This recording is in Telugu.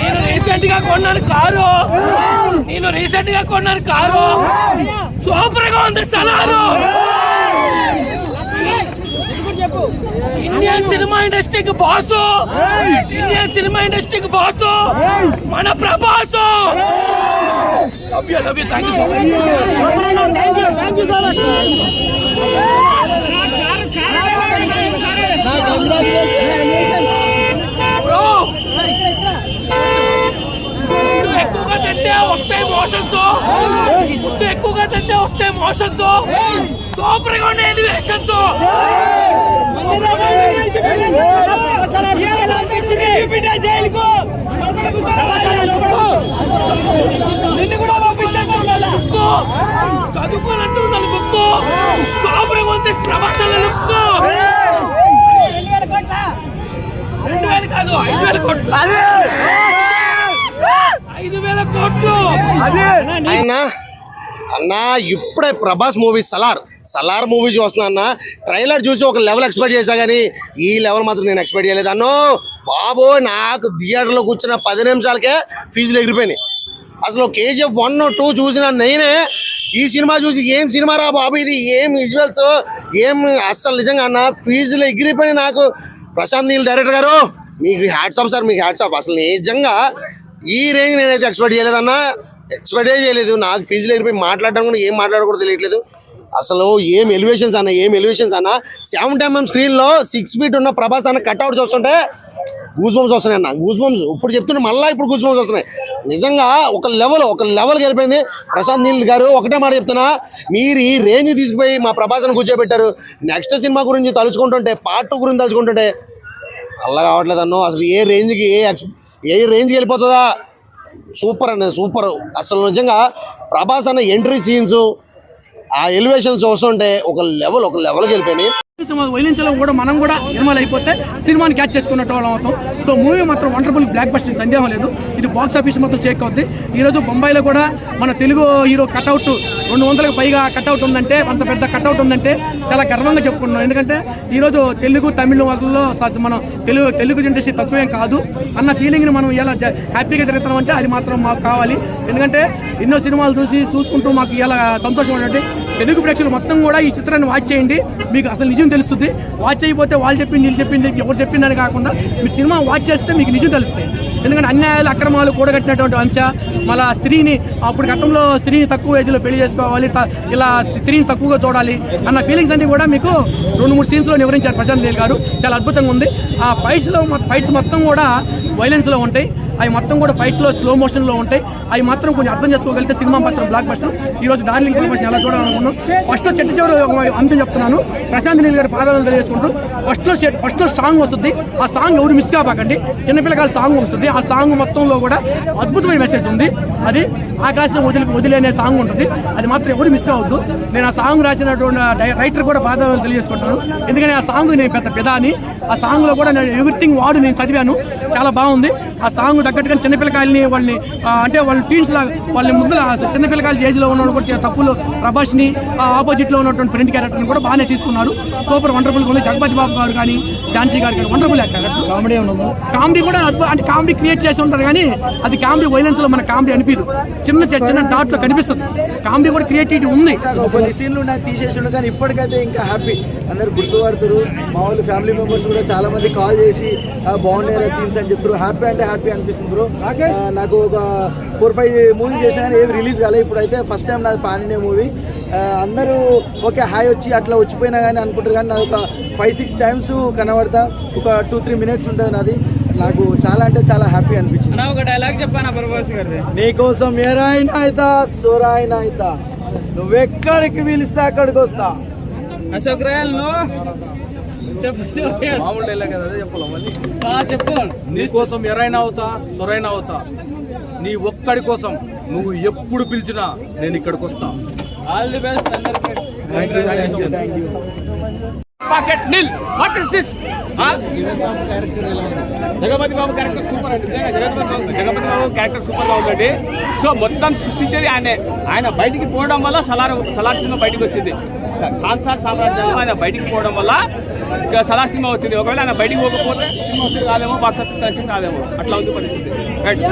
నేను రీసెంట్ గా కొన్నాను కారు సూపర్ గా ఉంది సలారు. ఇండియన్ సినిమా ఇండస్ట్రీకి బాసు మన Prabhas. Love you thank you so much bro. ఎక్కువగా తింటే వస్తాయి మోషన్స్, సూపర్ గా ఉండే ఎలివేషన్స్. చదువుకోవాలంటూ బుక్కు సూపర్ గా ఉంది. ప్రవాసాల లుక్ 2,000 కాదు 5,000 కోట్లు. 5,000 కోట్లు అన్నా. ఇప్పుడే ప్రభాస్ మూవీ సలార్ మూవీ చూస్తున్నా అన్న. ట్రైలర్ చూసి ఒక లెవెల్ ఎక్స్పెక్ట్ చేశా కానీ ఈ లెవెల్ మాత్రం నేను ఎక్స్పెక్ట్ చేయలేదు అన్నో బాబో. నాకు థియేటర్లో కూర్చున్న 10 నిమిషాలకే ఫీజులు ఎగిరిపోయినాయి. అసలు KGF 1, 2 చూసిన నేనే ఈ సినిమా చూసి ఏం సినిమా రా బాబు ఇది, ఏం విజువల్స్, ఏం అస్సలు నిజంగా అన్న ఫీజులు ఎగిరిపోయినాయి నాకు. ప్రశాంత్ నీల్ డైరెక్టర్ గారు మీకు హ్యాట్స్ ఆఫ్ సార్, మీకు హ్యాట్స్ ఆఫ్. అసలు నిజంగా ఈ రేంజ్ నేనైతే ఎక్స్పెక్ట్ చేయలేదన్నా, ఎక్స్పెక్టే చేయలేదు. నాకు ఫీజులు ఎగిరిపోయి మాట్లాడడం కూడా ఏం మాట్లాడకూడదు తెలియట్లేదు. అసలు ఏం ఎలివేషన్స్ అన్న 70mm స్క్రీన్లో 6 feet ఉన్న ప్రభాస్ అన్న కట్అవుట్ చూస్తుంటే గూస్ బంప్స్ వస్తున్నాయి అన్న. గూస్ బంప్స్ ఇప్పుడు చెప్తున్నా, మళ్ళీ ఇప్పుడు గూస్ బంప్స్ వస్తున్నాయి. నిజంగా ఒక లెవెల్కి వెళ్ళిపోయింది. ప్రశాంత్ నీల్ గారు ఒకటే మాట చెప్తున్నా, మీరు ఈ రేంజ్ తీసుకుపోయి మా ప్రభాస్ని కూర్చోబెట్టారు. నెక్స్ట్ సినిమా గురించి తలుచుకుంటుంటే, Part 2 గురించి తలుచుకుంటుంటే అలా కావట్లేదు అన్నో. అసలు ఏ రేంజ్కి వెళ్ళిపోతుందా. సూపర్ అన్న సూపర్. అసలు నిజంగా ప్రభాస్ అన్న ఎంట్రీ సీన్స్, ఆ ఎలివేషన్స్ వస్తుంటే ఒక లెవెల్కి వెళ్ళిపోయినాయి. వైలించలో కూడా మనం కూడా ఇన్వాల్వ్ అయిపోతే సినిమాని క్యాచ్ చేసుకున్నట్టు వాళ్ళం అవుతాం. సో మూవీ మాత్రం వండర్ఫుల్ బ్లాక్ బస్టర్, సందేహం లేదు. ఇది బాక్స్ ఆఫీస్ మొత్తం చెక్ అవుతుంది. ఈరోజు బొంబాయిలో కూడా మన తెలుగు హీరో కట్అవుట్ 200కు పైగా కట్అవుట్ ఉందంటే, అంత పెద్ద కట్అవుట్ ఉందంటే చాలా గర్వంగా చెప్పుకున్నాం. ఎందుకంటే ఈరోజు తెలుగు తమిళ వాళ్ళలో మనం తెలుగు ఇండస్ట్రీ తక్కువేం కాదు అన్న ఫీలింగ్ని మనం ఇలా హ్యాపీగా తిరుగుతున్నాం అంటే అది మాత్రం మాకు కావాలి. ఎందుకంటే ఎన్నో సినిమాలు చూసుకుంటూ మాకు ఇలా సంతోషం ఉండండి. తెలుగు ప్రేక్షకులు మొత్తం కూడా ఈ చిత్రాన్ని వాచ్ చేయండి, మీకు అసలు నిజం తెలుస్తుంది. వాచ్ అయిపోతే వాళ్ళు చెప్పింది వీళ్ళు చెప్పింది ఎవరు చెప్పిందని కాకుండా మీరు సినిమా వాచ్ చేస్తే మీకు నిజం తెలుస్తుంది. ఎందుకంటే అన్యాయాలు అక్రమాలు కూడగట్టినటువంటి అంశ, మళ్ళీ స్త్రీని అప్పుడు గతంలో స్త్రీని తక్కువ ఏజ్లో పెళ్లి చేసుకోవాలి, ఇలా స్త్రీని తక్కువగా చూడాలి అన్న ఫీలింగ్స్ అన్ని కూడా మీకు 2-3 సీన్స్లో వివరించారు ప్రశాంత్ నీల్ గారు. చాలా అద్భుతంగా ఉంది. ఆ ఫైట్స్ మొత్తం కూడా వైలెన్స్లో ఉంటాయి. అవి మొత్తం కూడా ఫైట్స్లో స్లో మోషన్లో ఉంటాయి. అవి మాత్రం కొంచెం అర్థం చేసుకోగలిగితే సినిమా మాత్రం బ్లాక్ బస్టర్. ఈరోజు డార్లింగ్ ఇన్ఫర్మేషన్ ఎలా చూడాలనుకున్నాం. ఫస్ట్ చివరి అంశం చెప్తున్నాను, ప్రశాంత్ నీల్ గారి పాదాలను తెలియజేసుకుంటూ ఫస్ట్లో సాంగ్ వస్తుంది. ఆ సాంగ్ ఎవరు మిస్ కాపాకండి. చిన్నపిల్లకాయల సాంగ్ వస్తుంది. ఆ సాంగ్ మొత్తంలో కూడా అద్భుతమైన మెసేజ్ ఉంది. అది ఆకాశం వదిలేనే సాంగ్ ఉంటుంది. అది మాత్రం ఎవరు మిస్ కావద్దు. నేను ఆ సాంగ్ రాసినటువంటి రైటర్ కూడా పాదాలను తెలియజేసుకుంటాను. ఎందుకంటే ఆ సాంగ్ నేను పెద్ద పెదాని. ఆ సాంగ్లో కూడా నేను ఎవ్రీథింగ్ నేను చదివాను. చాలా బాగుంది. ఆ సాంగ్ తగ్గట్టుగా చిన్నపిల్లకాయలని వాళ్ళని అంటే వాళ్ళ టీన్స్ లాగా వాళ్ళని ముందుల చిన్నపిల్లకాయల ఏజ్లో ఉన్న కూడా తప్పులు ప్రభాస్ని ఆపోజిట్లో ఉన్నటువంటి ఫ్రెండ్ క్యారెక్టర్ని కూడా బాగానే తీసుకున్నారు. సూపర్ వండర్ఫుల్గా ఉంది. జగపతి బాబు గారు కానీ ఝాన్సీ గారు కానీ వండర్ఫుల్ యాక్టర్. కామెడీ కూడా అంటే కామెడీ క్రియేట్ చేసి ఉంటారు కానీ అది కామెడీ వైలెన్స్లో మన కామెడీ అనిపించదు. చిన్న డాట్లో కనిపిస్తుంది. కామెడీ కూడా క్రియేటివిటీ ఉంది. కొన్ని సీన్లు తీసేసిండు కానీ ఇప్పటికైతే ఇంకా హ్యాపీ. అందరు గుర్తుపడుతారు. మా వాళ్ళు ఫ్యామిలీ మెంబర్స్ కూడా చాలా మంది కాల్ చేసి బాగుండే సీన్స్ అని చెప్తారు. హ్యాపీ అంటే హ్యాపీ అనిపిస్తుంది బ్రో. నాకు ఒక 4-5 మూవీస్ చేసినా కానీ ఏమి రిలీజ్ కాలేదు. ఇప్పుడైతే ఫస్ట్ టైం నాది పాన్ ఇండియా మూవీ. అందరూ ఓకే హాయ్ వచ్చి అట్లా వచ్చిపోయినా కానీ అనుకుంటారు కానీ నాది ఒక 5-6 టైమ్స్ కనబడతా. ఒక 2-3 minutes ఉంటుంది నాది. నాకు చాలా అంటే చాలా హ్యాపీ అనిపించింది. ఒక డైలాగ్ చెప్పాను ప్రభాస్ గారి, నీకోసం ఎరాయినా అయితా సోరాయినా అయితా, నువ్వెక్కడికి పిలిస్తే అక్కడికి వస్తా. అశోక్ రాయల్ మామూలు డైలాగ్ కదా, చెప్పాలి మళ్ళీ చెప్పు. నీకోసం ఎరైనా అవుతా సొరైనా అవుతా, నీ ఒక్కడి కోసం నువ్వు ఎప్పుడు పిలిచినా నేను ఇక్కడికి వస్తా. ఆల్ ది బెస్ట్ అందరికీ. Pocket nil what is this? Jagapathi Babu character super అండి. జగపతి బాబు క్యారెక్టర్ సూపర్ గా ఉందండి. సో మొత్తం సృష్టించేది ఆయన బయటికి పోవడం వల్ల సలార్ సినిమా బయటకు వచ్చింది. ఖాన్ సార్ సామ్రాజ్యంలో ఆయన బయటికి పోవడం వల్ల ఇక సలార్ సినిమా వచ్చింది, ఒకవేళ ఆయన బయటికి పోకపోతే సినిమా వచ్చి కాదేమో, బాక్స్ ఆఫీస్ కలిసి కాదేమో, అట్లా ఉంది పరిస్థితి. రైట్.